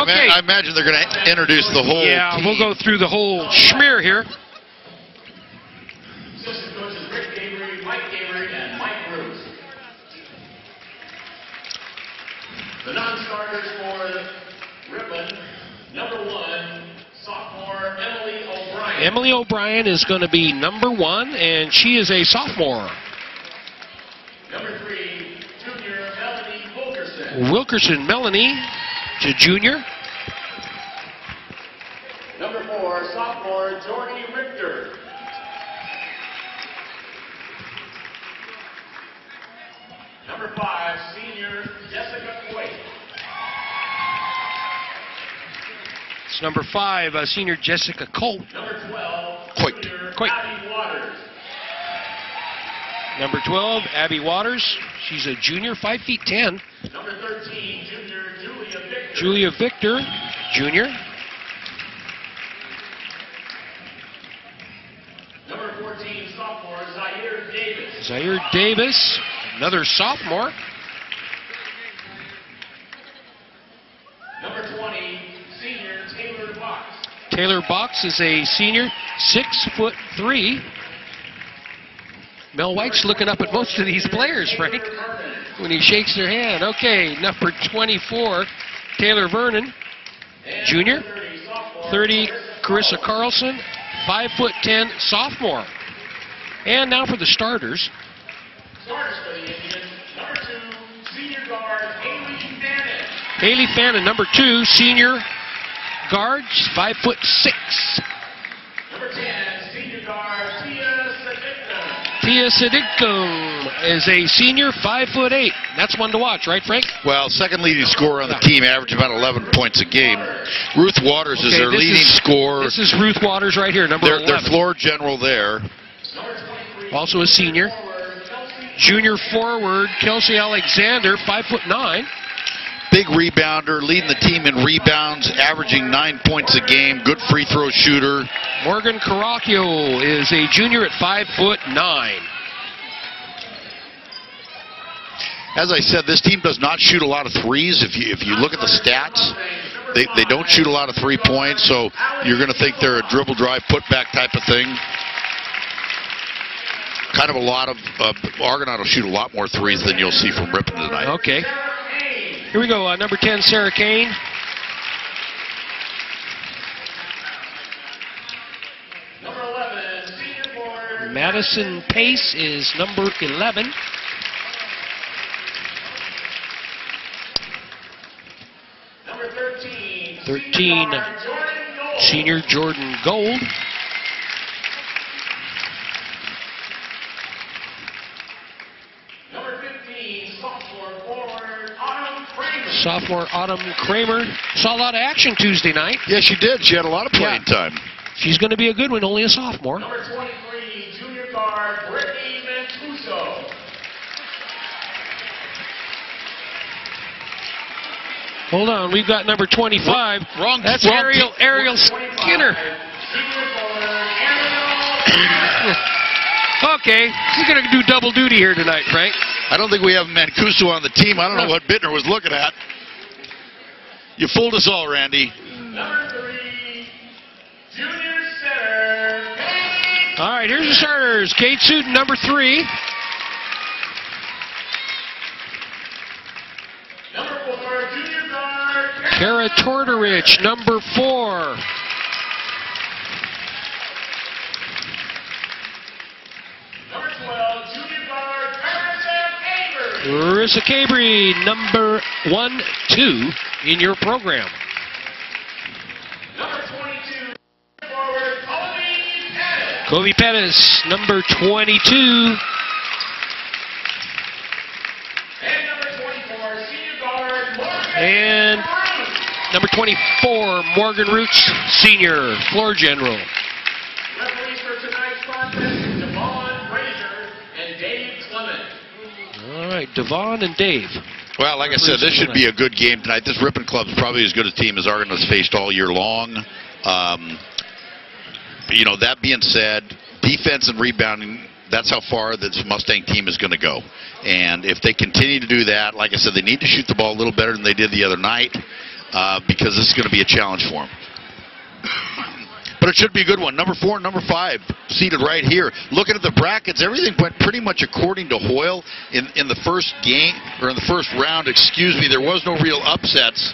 Okay. I imagine they're going to introduce the whole team. We'll go through the whole schmear here. Assistant coaches Rick Gabriel, Mike Gabriel, and Mike Bruce. The non-starters for Ripon, number 1, sophomore Emily O'Brien. Emily O'Brien is going to be number 1, and she is a sophomore. Number 3, junior Melanie Wilkerson. Wilkerson Melanie, to junior. Number 4, sophomore Jordy Richter. Number 5, senior Jessica Quake. It's number 5, senior Jessica Colt. Number 12, Quake. junior Quake. Abby Waters. Number 12, Abby Waters. She's a junior, 5'10". Number 13, junior Julia Victor. Julia Victor, junior. Number 14, sophomore Zaire Davis. Zaire Davis, another sophomore. Number 20, senior Taylor Box. Taylor Box is a senior, 6'3". Mel White's looking up at most of these players, Frank, when he shakes their hand. Okay, number 24, Taylor Vernon, junior. 30, Carissa Carlson, 5'10", sophomore. And now for the starters. Starters for the Indians, number 2, senior guard Haley Fannin. Haley Fannin, number 2, senior guard, 5'6". Number 10, senior guard Tia Sedicta. Tia Sedictum is a senior, 5'8". That's one to watch, right, Frank? Well, second leading scorer on the team, averaging about 11 points a game. Ruth Waters is their leading scorer. This is Ruth Waters right here, number 11. Their floor general there. Also a senior. Junior forward, Kelsey Alexander, 5'9". Big rebounder, leading the team in rebounds, averaging 9 points a game. Good free throw shooter. Morgan Caracchio is a junior at 5'9". As I said, this team does not shoot a lot of threes. If you look at the stats, they don't shoot a lot of 3 points, so you're going to think they're a dribble drive, put back type of thing. Kind of a lot of Argonaut will shoot a lot more threes than you'll see from Ripon tonight. Okay. Here we go, number 10, Sarah Kane. Number 11, senior forward Madison Pace is number 11. Number 13, 13, senior Jordan Gold. Number 15, sophomore forward Autumn Kramer. Sophomore Autumn Kramer. Saw a lot of action Tuesday night. Yes, she did. She had a lot of playing time. She's going to be a good one, only a sophomore. Number 23, junior guard Brittany Mancuso. Hold on, we've got number 25. Wrong. That's wrong Ariel Skinner. Senior forward Ariel. Okay, he's going to do double duty here tonight, Frank. I don't think we have Mancuso on the team. I don't know what Bittner was looking at. You fooled us all, Randy. Number 3, junior center. All right, here's the starters. Kate Sutton, number 3. Number 4, junior guard Kara Tortorich, number 4. Number 12, junior guard Carissa Avery. Marissa Cabry, number 1, 2 in your program. Number 22, forward Kobe Pettis. Kobe Pettis, number 22. And number 24, senior guard Morgan. And number 24, Morgan Roots, senior, floor general. Referees for tonight's contest, Devon Fraser and Dave Clement. All right, Devon and Dave. Well, like I said, this should be a good game tonight. This Ripon club is probably as good a team as Argonaut's faced all year long. You know, that being said, defense and rebounding, that's how far this Mustang team is going to go. And if they continue to do that, like I said, they need to shoot the ball a little better than they did the other night. because this is going to be a challenge for him. But it should be a good one. Number 4 and number 5 seated right here. Looking at the brackets, everything went pretty much according to Hoyle in the first game, or in the first round, excuse me. There was no real upsets.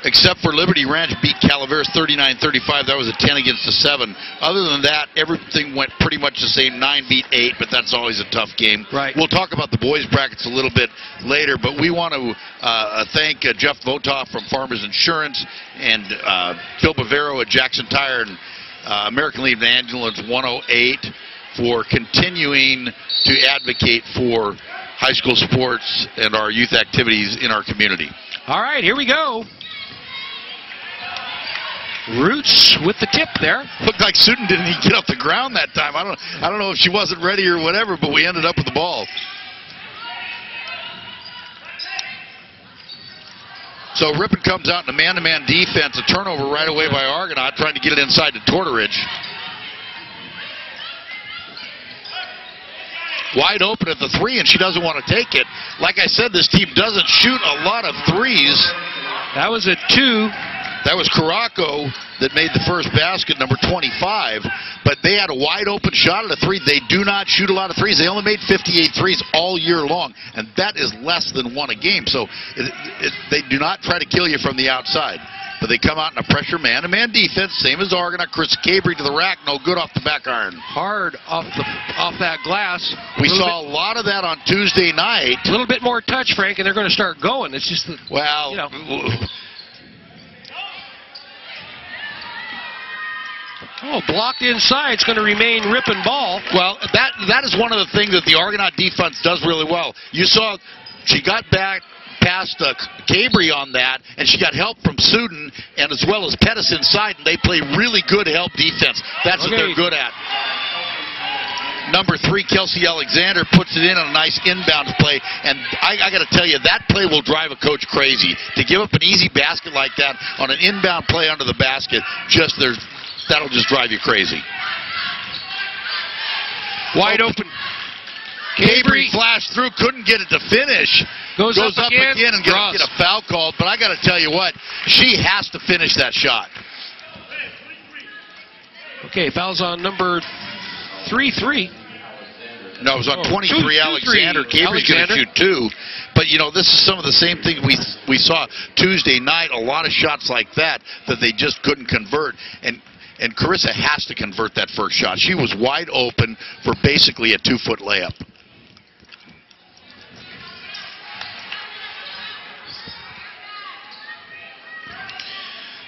Except for Liberty Ranch beat Calaveras 39-35. That was a 10 against a 7. Other than that, everything went pretty much the same. 9 beat 8, but that's always a tough game. Right. We'll talk about the boys' brackets a little bit later, but we want to thank Jeff Votoff from Farmers Insurance and Phil Bavero at Jackson Tire and American Legion Ambulance 108 for continuing to advocate for high school sports and our youth activities in our community. All right, here we go. Roots with the tip there. Looked like Sutton didn't even get off the ground that time. I don't know if she wasn't ready or whatever, but we ended up with the ball. So Ripon comes out in a man-to-man defense, a turnover right away by Argonaut, trying to get it inside to Torteridge. Wide open at the 3, and she doesn't want to take it. Like I said, this team doesn't shoot a lot of threes. That was a 2. That was Caraco that made the first basket, number 25. But they had a wide open shot at a 3. They do not shoot a lot of threes. They only made 58 threes all year long, and that is less than 1 a game. So they do not try to kill you from the outside. But they come out in a pressure man-to-man defense, same as Argonaut. Chris Cabry to the rack, no good off the back iron. Hard off that glass. We saw a lot of that on Tuesday night. A little bit more touch, Frank, and they're going to start going. It's just that, well, you know. Oh, blocked inside. It's going to remain Ripon ball. Well, that is one of the things that the Argonaut defense does really well. You saw she got back past Cabry on that, and she got help from Sutton and as well as Pettis inside, and they play really good help defense. That's what they're good at. Number 3, Kelsey Alexander, puts it in on a nice inbound play, and I got to tell you, that play will drive a coach crazy. To give up an easy basket like that on an inbound play under the basket, that'll just drive you crazy. Wide open. Cabry flashed through, couldn't get it to finish. Goes up again and get a foul called. But I got to tell you what, she has to finish that shot. Okay, fouls on number 3. No, it was on 23, Alexander. Cabry's going to shoot 2. But, you know, this is some of the same thing we saw Tuesday night. A lot of shots like that they just couldn't convert. And Carissa has to convert that first shot. She was wide open for basically a 2-foot layup.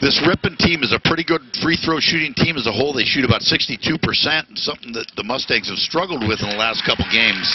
This Ripon team is a pretty good free throw shooting team as a whole. They shoot about 62%, and something that the Mustangs have struggled with in the last couple games.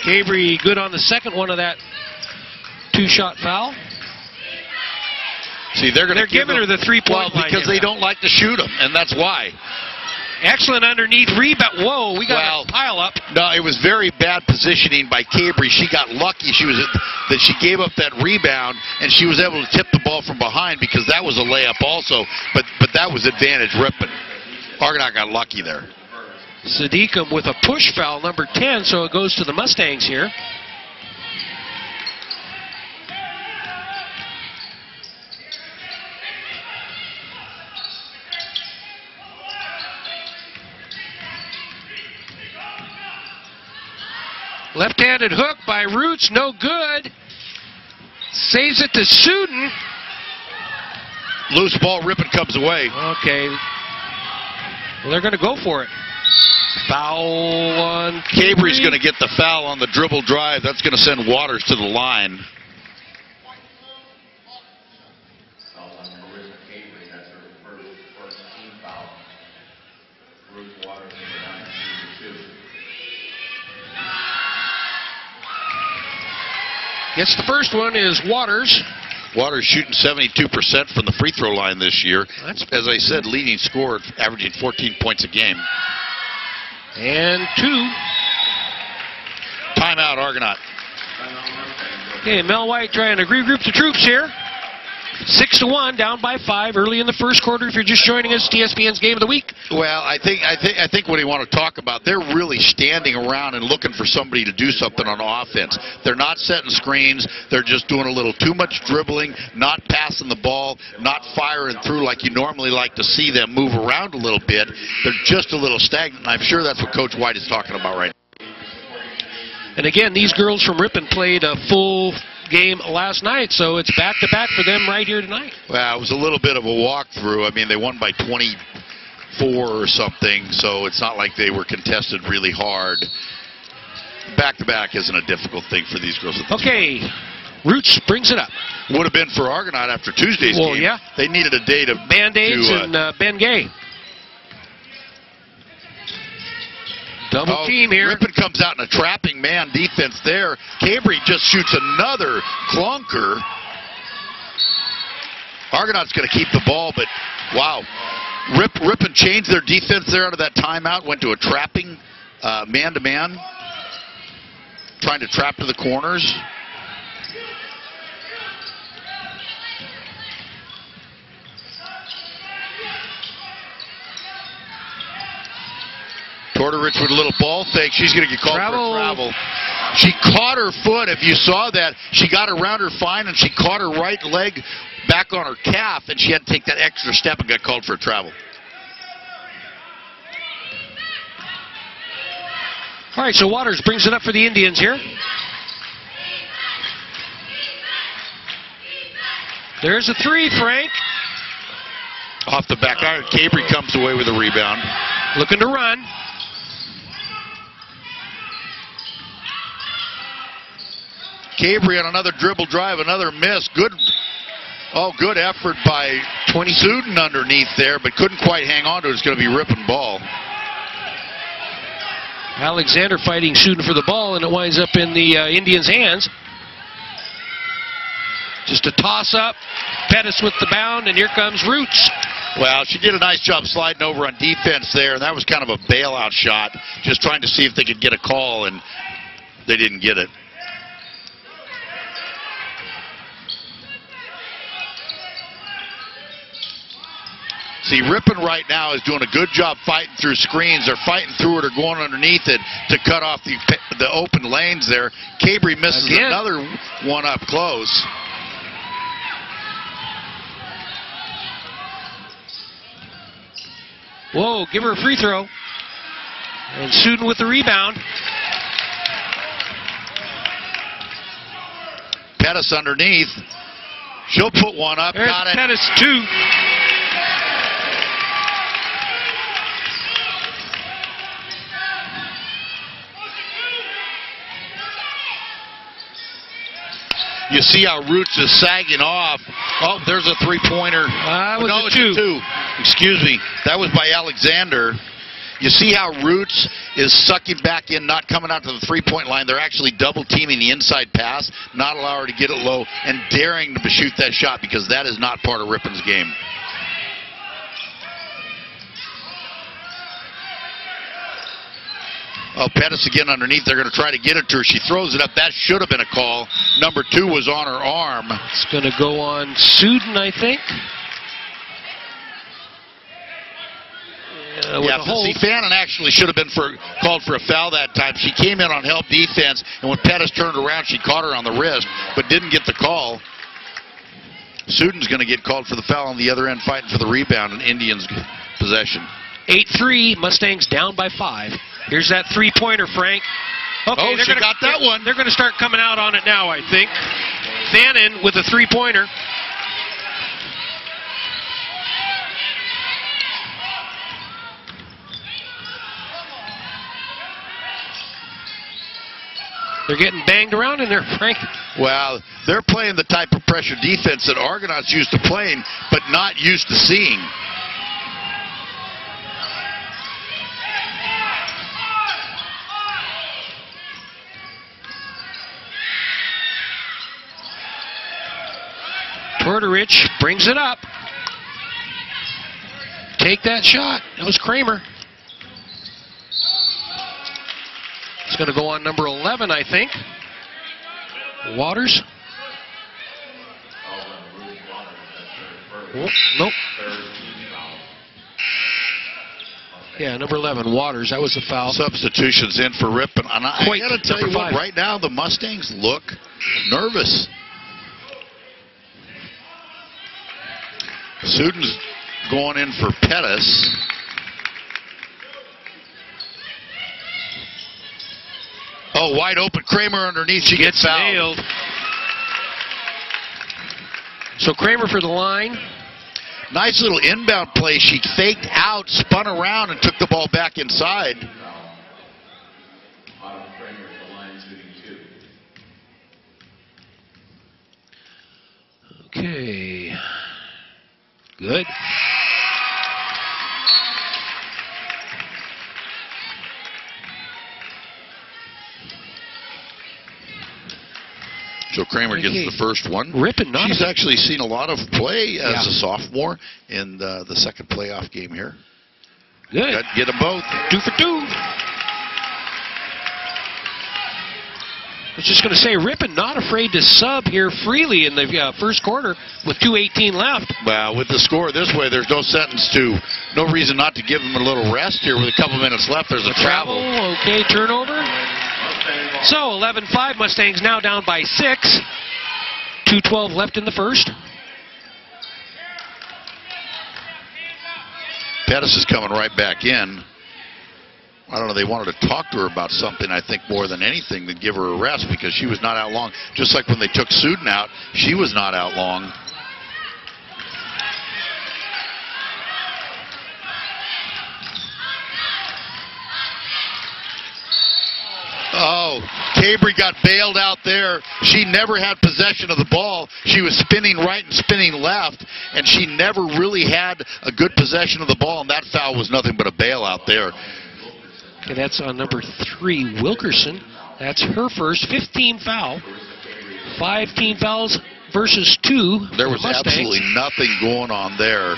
Cabry good on the second one of that 2-shot foul. See, they're giving her the 3-point line. Because they don't like to shoot them, and that's why. Excellent underneath rebound. Whoa, we got a pile up. No, it was very bad positioning by Cabry. She got lucky. That she gave up that rebound, and she was able to tip the ball from behind because that was a layup also. But that was advantage Ripon. Argonaut got lucky there. Sadiqum with a push foul, number 10, so it goes to the Mustangs here. Left-handed hook by Roots, no good. Saves it to Sutton. Loose ball, Ripon comes away. Okay. Well, they're going to go for it. Foul on Cabry's going to get the foul on the dribble drive. That's going to send Waters to the line. Gets the first one is Waters. Waters shooting 72% from the free throw line this year. As I said, leading scorer, averaging 14 points a game. And 2. Timeout, Argonaut. Okay, Mel White trying to regroup the troops here. 6-1, down by 5 early in the first quarter. If you're just joining us, TSPN's Game of the Week. Well, I think what you want to talk about, they're really standing around and looking for somebody to do something on offense. They're not setting screens. They're just doing a little too much dribbling, not passing the ball, not firing through like you normally like to see them move around a little bit. They're just a little stagnant. I'm sure that's what Coach White is talking about right now. And again, these girls from Ripon played a full game last night, so it's back-to-back for them right here tonight. Well, it was a little bit of a walkthrough. I mean, they won by 24 or something, so it's not like they were contested really hard. Back-to-back isn't a difficult thing for these girls. Okay, Roots brings it up. Would have been for Argonaut after Tuesday's game. Yeah. They needed a day to Band-Aids and Ben Gay. Double team here. Ripon comes out in a trapping man defense there. Cambry just shoots another clunker. Argonaut's going to keep the ball, but wow. Ripon changed their defense there out of that timeout, went to a trapping man-to-man, trying to trap to the corners. Tortorich with a little ball fake. She's going to get called for travel. She caught her foot. If you saw that, she got around her fine, and she caught her right leg back on her calf, and she had to take that extra step and got called for a travel. All right, so Waters brings it up for the Indians here. There's a three, Frank. Off the back iron, Cambry comes away with a rebound. Looking to run. Cambry on another dribble drive, another miss. Good effort by Suden underneath there, but couldn't quite hang on to it. It's going to be Ripon ball. Alexander fighting Suden for the ball, and it winds up in the Indians' hands. Just a toss-up. Pettis with the bound, and here comes Roots. Well, she did a nice job sliding over on defense there, and that was kind of a bailout shot, just trying to see if they could get a call, and they didn't get it. See, Ripon right now is doing a good job fighting through screens. They're fighting through it or going underneath it to cut off the open lanes there. Cambry misses another one up close. Whoa, give her a free throw. And Suden with the rebound. Pettis underneath. She'll put one up. There's Got it. Pettis, two. You see how Roots is sagging off. Oh, there's a three-pointer. Was a two. Excuse me. That was by Alexander. You see how Roots is sucking back in, not coming out to the three-point line. They're actually double-teaming the inside pass, not allow her to get it low, and daring to shoot that shot because that is not part of Ripon's game. Oh, Pettis again underneath. They're going to try to get it to her. She throws it up. That should have been a call. Number 2 was on her arm. It's going to go on Suden, I think. Yeah, see, Fannin actually should have been called for a foul that time. She came in on help defense, and when Pettis turned around, she caught her on the wrist, but didn't get the call. Suden's going to get called for the foul on the other end, fighting for the rebound, and Indians possession. 8-3, Mustangs down by 5. Here's that three-pointer, Frank. Okay, she got that one. They're going to start coming out on it now, I think. Fannin with a three-pointer. They're getting banged around in there, Frank. Well, they're playing the type of pressure defense that Argonaut's used to playing, but not used to seeing. Tortorich brings it up. Take that shot. That was Kramer. It's going to go on number 11, I think. Waters. Oh, nope. Yeah, number 11, Waters. That was the foul. Substitutions in for Ripon. And I got to tell you what, 5. right now the Mustangs look nervous. Sudan's going in for Pettis. Oh, wide open. Kramer underneath. She gets fouled. Nailed. So Kramer for the line. Nice little inbound play. She faked out, spun around, and took the ball back inside. Okay. Good. So Kramer gets the first one. Ripon, She's actually seen a lot of play as Yeah. a sophomore in the second playoff game here. Good. Got to get them both. 2 for 2. I was just going to say, Ripon not afraid to sub here freely in the first quarter with 2:18 left. Well, with the score this way, there's no reason not to give them a little rest here with a couple minutes left. There's a travel. Okay, turnover. So 11-5, Mustangs now down by 6. 2:12 left in the first. Pettis is coming right back in. I don't know, they wanted to talk to her about something, I think, more than anything, than give her a rest, because she was not out long. Just like when they took Suden out, she was not out long. Oh, Cabry got bailed out there. She never had possession of the ball. She was spinning right and spinning left, and she never really had a good possession of the ball, and that foul was nothing but a bailout there. Okay, that's on number 3, Wilkerson. That's her first 15 foul. 5 team fouls versus 2. There was absolutely nothing going on there.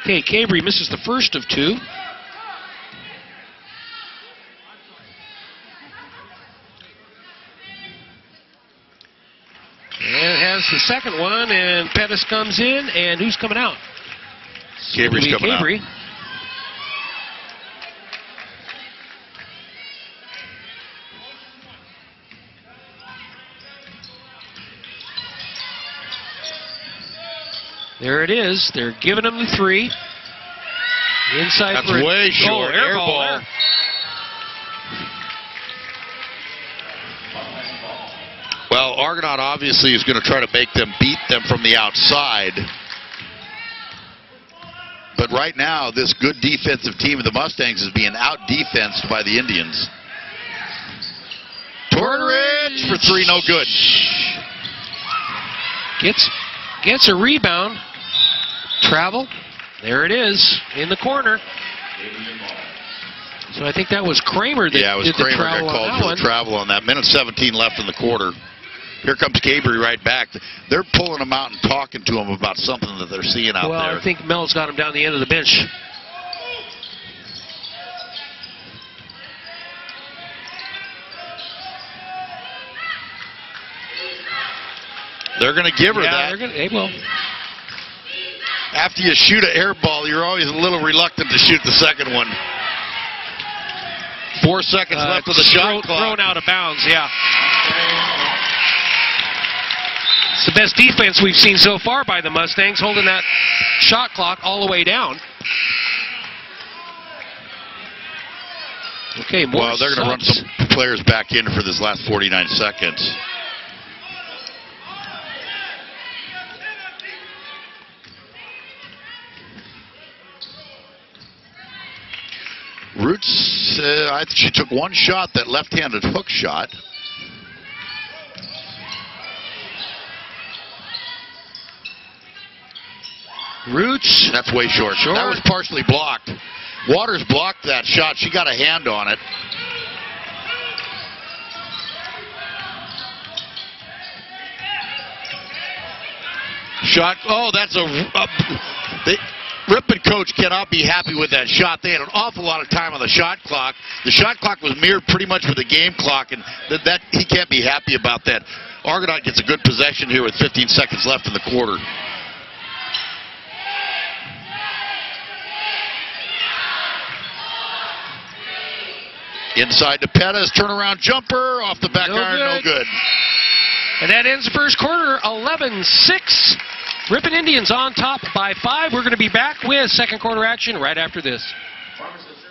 Okay, Cabry misses the first of 2. And has the second one, and Pettis comes in, and who's coming out? Cabry's coming out. There it is. They're giving him the 3. Inside. That's way short. Oh, air ball. There. Well, Argonaut obviously is going to try to make them beat them from the outside. But right now, this good defensive team of the Mustangs is being out-defensed by the Indians. Tortorich for 3, no good. Gets a rebound. Travel. There it is in the corner. So I think that was Kramer that it was did Kramer the travel got called on that for one. the travel on that. Minute 17 left in the quarter. Here comes Cabry right back. They're pulling him out and talking to him about something that they're seeing out there. Well, I think Mel's got him down the end of the bench. They're going to give her that. They will. After you shoot an air ball, you're always a little reluctant to shoot the second one. 4 seconds left of the shot clock. Thrown out of bounds, yeah. It's the best defense we've seen so far by the Mustangs, holding that shot clock all the way down. Okay, more well, they're going to run some players back in for this last 49 seconds. Roots, I think she took one shot, that left-handed hook shot. Roots. That's way short. That was partially blocked. Waters blocked that shot. She got a hand on it. Shot. Oh, that's Ripon coach cannot be happy with that shot. They had an awful lot of time on the shot clock. The shot clock was mirrored pretty much with the game clock, and that he can't be happy about that. Argonaut gets a good possession here with 15 seconds left in the quarter. Inside to Pettis, turnaround jumper, off the back iron, no good. And that ends the first quarter, 11-6. Ripon Indians on top by 5. We're going to be back with second quarter action right after this. Pharmacist